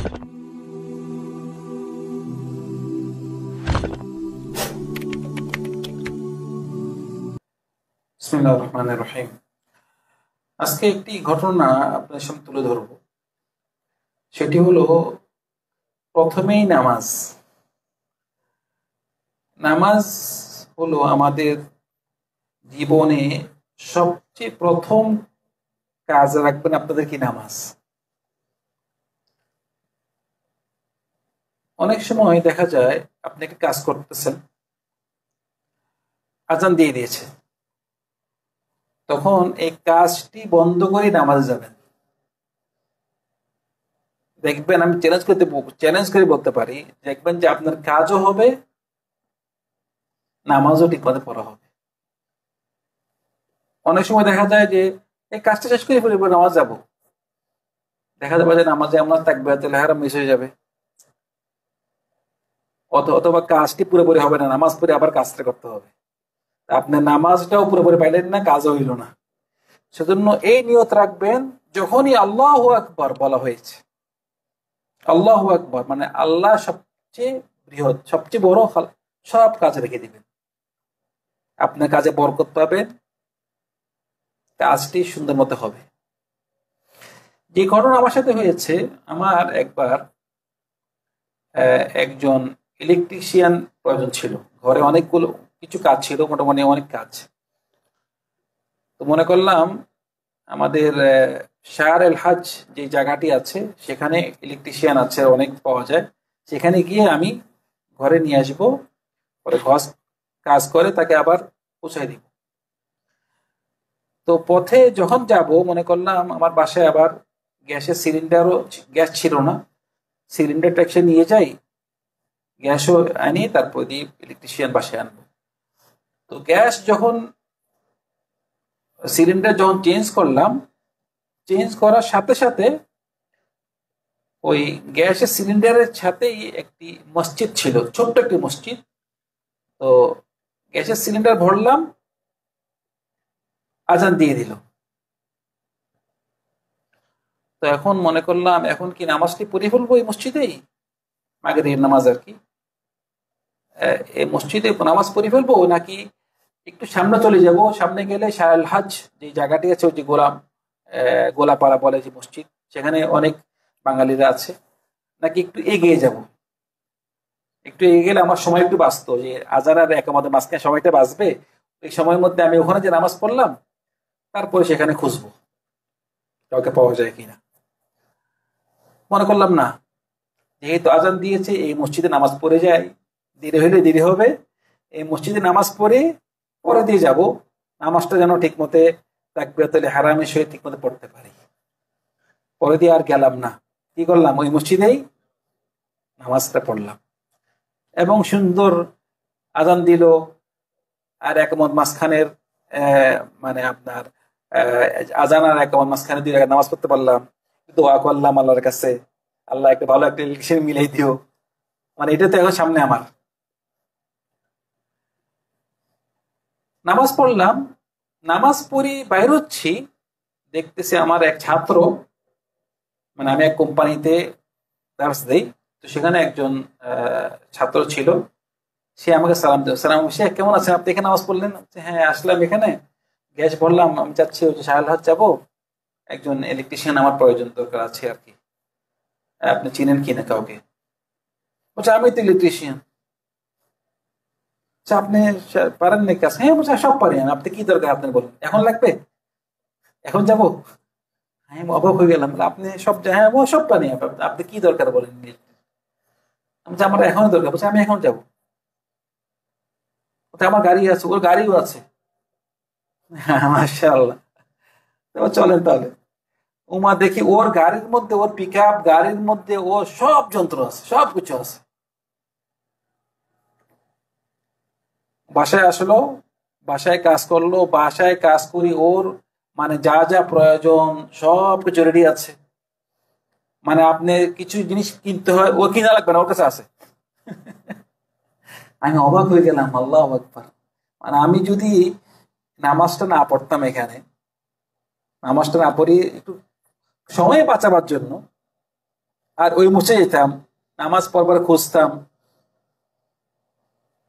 বিসমিল্লাহির রহমানির রহিম। আজকে একটি ঘটনা আপনার সামনে তুলে ধরব। সেটি হলো প্রথমেই নামাজ। নামাজ হলো আমাদের জীবনে সবচেয়ে প্রথম কাজ রাখবেন আপনাদের কি নামাজ। অনেক সময় দেখা যায় আপনি একটা কাজ করতেছেন, আজান দিয়ে দিয়েছে, তখন এই কাজটি বন্ধ করে নামাজে যাবেন। দেখবেন, আমি চ্যালেঞ্জ করে বলতে পারি, দেখবেন যে আপনার কাজও হবে, নামাজও ঠিক মতো পড়া হবে। অনেক সময় দেখা যায় যে এই কাজটা শেষ করে ফেলবো, নামাজ যাবো, দেখা যাবে যে নামাজে এমন তাকবীরাতুল ইহরাম মিস হয়ে যাবে, অথবা কাজটি পুরোপুরি হবে না, নামাজ পড়ে আবার কাজটা করতে হবে। আপনার নামাজটাও পুরোপুরি পাইলেন না, কাজও হইল না। সেজন্য এই নিয়ত রাখবেন, যখনই আল্লাহু আকবার বলা হয়েছে, আল্লাহু আকবার মানে আল্লাহ সবচেয়ে বৃহৎ, সবচেয়ে বড়, সব কাজ রেখে দিবেন, আপনার কাজে বরকত পাবেন, কাজটি সুন্দর মতো হবে। যে ঘটনা আমার সাথে হয়েছে, আমার একবার একজন ইলেকট্রিশিয়ান প্রয়োজন ছিল। ঘরে অনেকগুলো কিছু কাজ ছিল, মোটামুটি অনেক কাজ। তো মনে করলাম আমাদের শাহর এল হাজ যে জায়গাটি আছে, সেখানে ইলেকট্রিশিয়ান আছে, অনেক পাওয়া যায়। সেখানে গিয়ে আমি ঘরে নিয়ে আসবো, পরে কাজ করে তাকে আবার পৌঁছায় দিব। তো পথে যখন যাব, মনে করলাম আমার বাসায় আবার গ্যাসের সিলিন্ডারও, গ্যাস ছিল না, সিলিন্ডারটা একসাথে নিয়ে যাই, গ্যাসও আনি, তারপর দিয়ে ইলেকট্রিশিয়ান বাসায় আনবো। তো গ্যাস যখন, সিলিন্ডার যখন চেঞ্জ করলাম, চেঞ্জ করার সাথে সাথে ওই গ্যাসের সিলিন্ডারের সাথেই একটি মসজিদ ছিল, ছোট্ট একটি মসজিদ। তো গ্যাসের সিলিন্ডার ভরলাম, আজান দিয়ে দিল। তো এখন মনে করলাম, এখন কি নামাজটি পড়ে ফেলবো এই মসজিদেই, মাগরিবের নামাজ আর কি, এই মসজিদে নামাজ পড়ে ফেলবো, নাকি একটু সামনে চলে যাব, সামনে গেলে শাহরুল হাজ যে জায়গাটি আছে, ওই যে গোলাপাড়া বলে যে মসজিদ, সেখানে অনেক বাঙালিরা আছে, নাকি একটু এগিয়ে যাব। একটু এগিয়ে গেলে আমার সময় একটু বাঁচতো, যে আজান আর একামতের মাঝখানে সময়টা বাঁচবে, ওই সময়ের মধ্যে আমি ওখানে যে নামাজ পড়লাম, তারপরে সেখানে খুঁজবো কাউকে পাওয়া যায় কিনা। মনে করলাম না, যেহেতু আজান দিয়েছে, এই মসজিদে নামাজ পড়ে যায়, দেরি হলে দেরি হবে, এই মসজিদে নামাজ পড়ে পরে দিয়ে যাব, নামাজটা যেন ঠিক মতে তাকবীরাতুল ইহরামের সহিত ঠিক মতো পড়তে পারি। পরে দিয়ে আর গেলাম না, কি করলাম, ওই মসজিদেই নামাজটা পড়লাম, এবং সুন্দর আজান দিল, আর একামত মাঝখানের মানে আপনার আজান আর একামত মাঝখানে 2 রাকাত নামাজ পড়তে পারলাম, দোয়া করলাম আল্লাহর কাছে, আল্লাহ একটা ভালো একটা ইলেকশন মিলাই দিও, মানে এটা তো এখন সামনে আমার। নামাজ পড়লাম, নামাজ পড়ি বাইর হচ্ছি, দেখতেছি আমার এক ছাত্র, মানে আমি এক কোম্পানিতে দার্স দেই, তো সেখানে একজন ছাত্র ছিল, সে আমাকে সালাম দিল, সালাম, শেখ কেমন আছেন, আপনি এখানে নামাজ পড়লেন? হ্যাঁ, আসলাম, এখানে গ্যাস ভরলাম, আমি চাচ্ছি ওই যে শাহরুল হাজ যাবো, একজন ইলেকট্রিশিয়ান আমার প্রয়োজন দরকার আছে আর কি, আপনি চিনেন কিনা কাউকে? বলছে আমি তো ইলেকট্রিশিয়ান। আচ্ছা, আপনি পারেন নাকি কাজ? হ্যাঁ, বলছে সব পারি আমি, আপনি কি দরকার আপনি বলুন, এখন লাগবে, এখন যাবো? আমি অবাক হয়ে গেলাম, আপনি সব, হ্যাঁ সব পারি, আপনি কি দরকার বলেন? আমি আমার এখনই দরকার। বলছে আমি এখন যাবো, আমার গাড়ি আছে, ওর গাড়িও আছে। হ্যাঁ, মাশাআল্লাহ। চলেন তাহলে। ওমা দেখি ওর গাড়ির মধ্যে, ওর পিক আপ গাড়ির মধ্যে ও সব যন্ত্র আছে, সব কিছু আছে। বাসায় আসলো, বাসায় কাজ করলো, বাসায় কাজ করি, ওর মানে যা যা প্রয়োজন সব কিছু রেডি আছে। মানে আপনি কিছু জিনিস কিনতে হয়, ও কিনা লাগবে না, ওর কাছে আছে। আমি অবাক হয়ে গেলাম, আল্লাহু আকবার। মানে আমি যদি নামাজটা না পড়তাম এখানে, নামাজটা না পড়ি একটু সময় বাঁচাবার জন্য, আর ওই মুছে যেতাম, নামাজ পড়বার খুঁজতাম,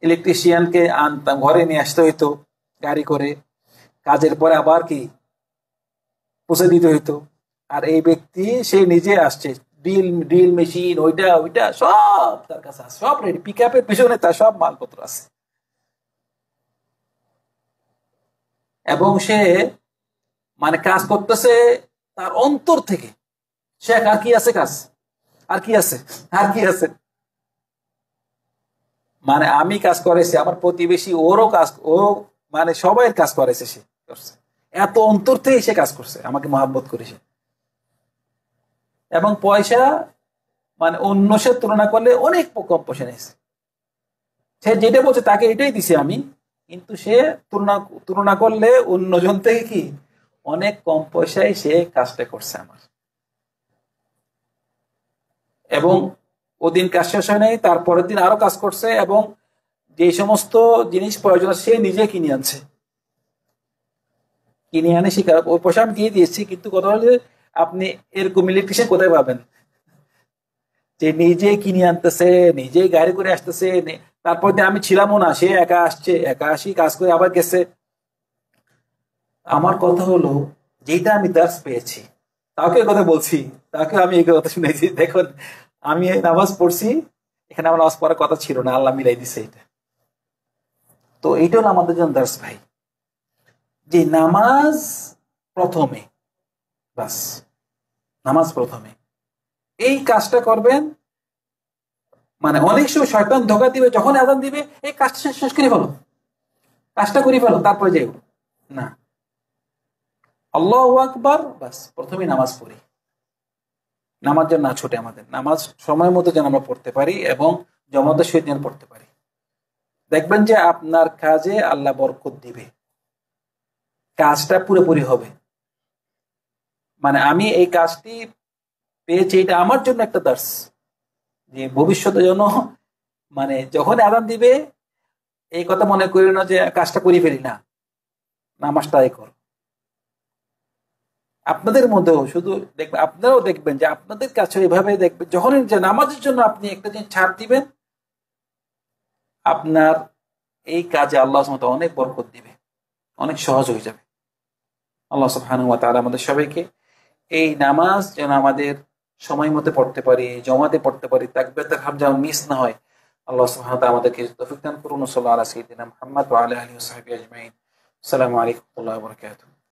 ইলেকট্রিশিয়ানকে আনতাম, ঘরে নিয়ে আসতে হইতো গাড়ি করে, কাজের পরে আবার কি পৌঁছে দিতে হইতো। আর এই ব্যক্তি সে নিজে আসছে, ড্রিল ড্রিল মেশিন, ওইটা ওইটা সব তার কাছে আছে, সব রেডি, পিক আপের পিছনে তার সব মালপত্র আছে। এবং সে মানে কাজ করতেছে তার অন্তর থেকে। শেখ আর কি আছে কাজ, আর কি আছে, আর কি আছে। মানে আমি কাজ করেছি, আমার প্রতিবেশী ওরও কাজ, ও মানে সবাই কাজ করেছে, সে করছে এত অন্তর থেকে সে কাজ করছে, আমাকে মহাব্বত করেছে। এবং পয়সা মানে অন্য সে তুলনা করলে অনেক কম পয়সা নিয়েছে। সে যেটা বলছে তাকে এটাই দিছে আমি, কিন্তু সে তুলনা তুলনা করলে অন্যজন থেকে কি অনেক কম পয়সায় সে কাজটা করছে আমার। এবং ওদিন কাজ শেষ হয় নাই, তারপরের দিন আরো কাজ করছে, এবং যে সমস্ত জিনিস প্রয়োজন সে নিজে কিনে আনছে, কিনে আনে শিকার, ওই পয়সা আমি দিয়ে দিয়েছি। কিন্তু কথা হলে আপনি এরকম ইলেকট্রিশিয়ান কোথায় পাবেন, যে নিজে কিনে আনতেছে, নিজে গাড়ি করে আসতেছে। তারপর দিন আমি ছিলামও না, সে একা আসছে, একা আসি কাজ করে আবার গেছে। আমার কথা হলো, যেটা আমি দার্স পেয়েছি, তাকে কথা বলছি, তাকে আমি এই কথা শুনেছি, দেখুন আমি নামাজ পড়ছি, এখানে আমার নামাজ পড়ার কথা ছিল না, আল্লাহ মিলাই দিছে এটা। তো এইটা হলো আমাদের জন্য দার্স ভাই, যে নামাজ প্রথমে, বাস নামাজ প্রথমে, এই কাজটা করবেন। মানে অনেক সময় শয়তান ধোকা দিবে, যখন আযান দিবে এই কাজটা শেষ করে ফেলো, কাজটা করে ফেলো, তারপরে যাই না, আল্লাহু আকবার, বাস প্রথমে নামাজ পড়ি। নামাজ যেন না ছুটে আমাদের, নামাজ সময় মতো যেন আমরা পড়তে পারি এবং জমাতের সহিত যেন পড়তে পারি। দেখবেন যে আপনার কাজে আল্লাহ বরকত দিবে, কাজটা পুরোপুরি হবে। মানে আমি এই কাজটি পেয়েছি, এটা আমার জন্য একটা দার্স, যে ভবিষ্যতে যেন মানে যখন আযান দিবে এই কথা মনে করি না যে কাজটা করে ফেলি না, নামাজটা আদায় কর। আপনাদের মধ্যেও শুধু দেখবেন, আপনারাও দেখবেন যে আপনাদের কাছে এভাবে দেখবেন, যখন যে নামাজের জন্য আপনি একটা জিনিস ছাড় দিবেন, আপনার এই কাজে আল্লাহ সুবহানাহু ওয়া তাআলা অনেক বরকত দিবে, অনেক সহজ হয়ে যাবে। আল্লাহ সুবহানাহু ওয়া তাআলা আমাদের সবাইকে এই নামাজ যেন আমাদের সময় মতো পড়তে পারি, জমাতে পড়তে পারি, তাকবীরাতুল ইহরাম যেন মিস না হয়, আল্লাহ সুবহানাহু ওয়া তাআলা আমাদেরকে তৌফিক দান করুন। সাল্লাল্লাহু আলা সাইয়্যিদিনা মুহাম্মদ ওয়া আলা আলিহি ওয়া সাহবিহি আজমাইন। আসসালামু আলাইকুম ওয়া রাহমাতুল্লাহি ওয়া বারাকাতুহু।